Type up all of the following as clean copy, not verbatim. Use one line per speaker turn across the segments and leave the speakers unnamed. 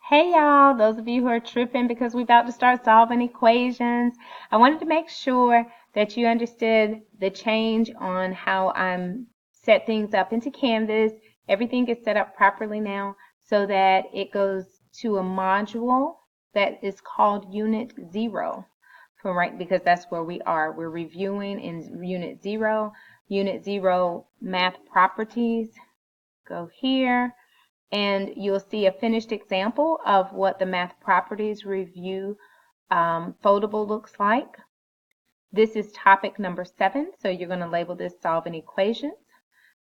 Hey y'all, those of you who are tripping because we're about to start solving equations, I wanted to make sure that you understood the change on how I'm set things up into Canvas. Everything is set up properly now so that it goes to a module that is called Unit 0. Because that's where we are. We're reviewing in Unit 0. Unit 0 Math Properties. Go here. And you'll see a finished example of what the Math Properties Review foldable looks like. This is topic number 7, so you're going to label this solving equations.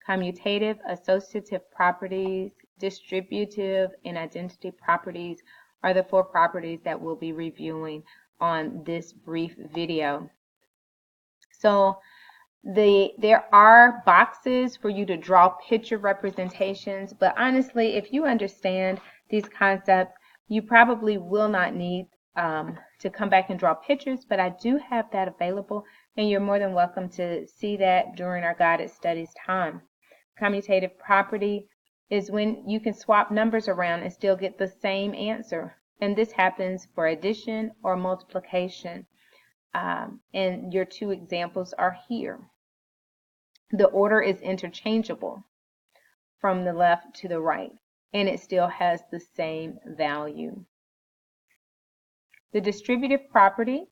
Commutative, associative properties, distributive, and identity properties are the 4 properties that we'll be reviewing on this brief video. So there are boxes for you to draw picture representations, but honestly, if you understand these concepts, you probably will not need to come back and draw pictures, but I do have that available, and you're more than welcome to see that during our guided studies time. Commutative property is when you can swap numbers around and still get the same answer, and this happens for addition or multiplication. And your 2 examples are here. The order is interchangeable from the left to the right, and it still has the same value. The distributive property,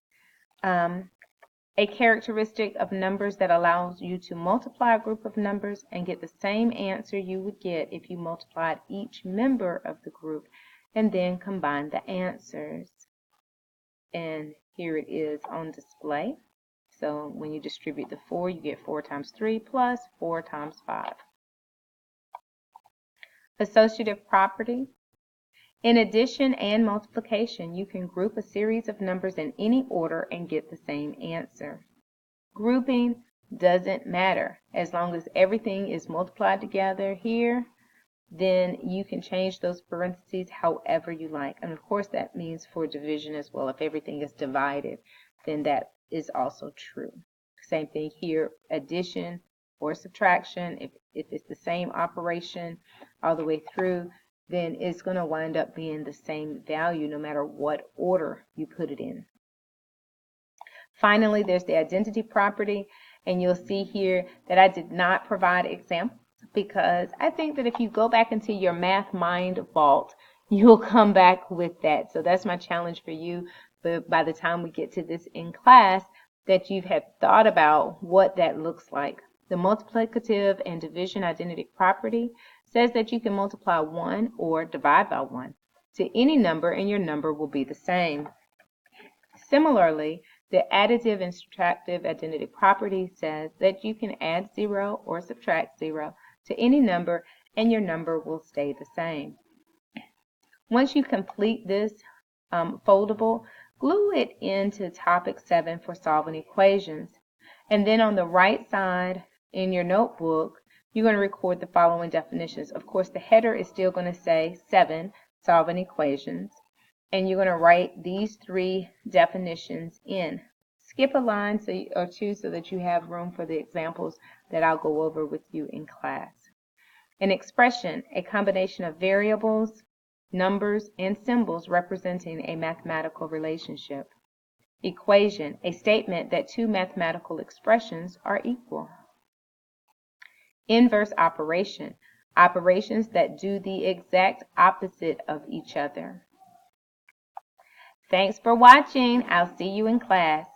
a characteristic of numbers that allows you to multiply a group of numbers and get the same answer you would get if you multiplied each member of the group and then combined the answers. And here it is on display. So when you distribute the 4, you get 4 times 3 plus 4 times 5. Associative property. In addition and multiplication, you can group a series of numbers in any order and get the same answer. Grouping doesn't matter. As long as everything is multiplied together here, then you can change those parentheses however you like. And of course, that means for division as well. If everything is divided, then that is also true. Same thing here, addition or subtraction. If it's the same operation all the way through, then it's going to wind up being the same value no matter what order you put it in. Finally, there's the identity property, and you'll see here that I did not provide examples because I think that if you go back into your math mind vault, you'll come back with that. So that's my challenge for you. But by the time we get to this in class, that you've had thought about what that looks like. The multiplicative and division identity property says that you can multiply 1 or divide by 1 to any number and your number will be the same. Similarly, the additive and subtractive identity property says that you can add 0 or subtract 0 to any number and your number will stay the same. Once you complete this foldable, glue it into topic 7 for solving equations. And then on the right side in your notebook, you're going to record the following definitions. Of course, the header is still going to say 7, solving equations. And you're going to write these 3 definitions in. Skip a line or 2 so that you have room for the examples that I'll go over with you in class. An expression, a combination of variables, numbers, and symbols representing a mathematical relationship. Equation, a statement that 2 mathematical expressions are equal. Inverse operation, operations that do the exact opposite of each other. Thanks for watching. I'll see you in class.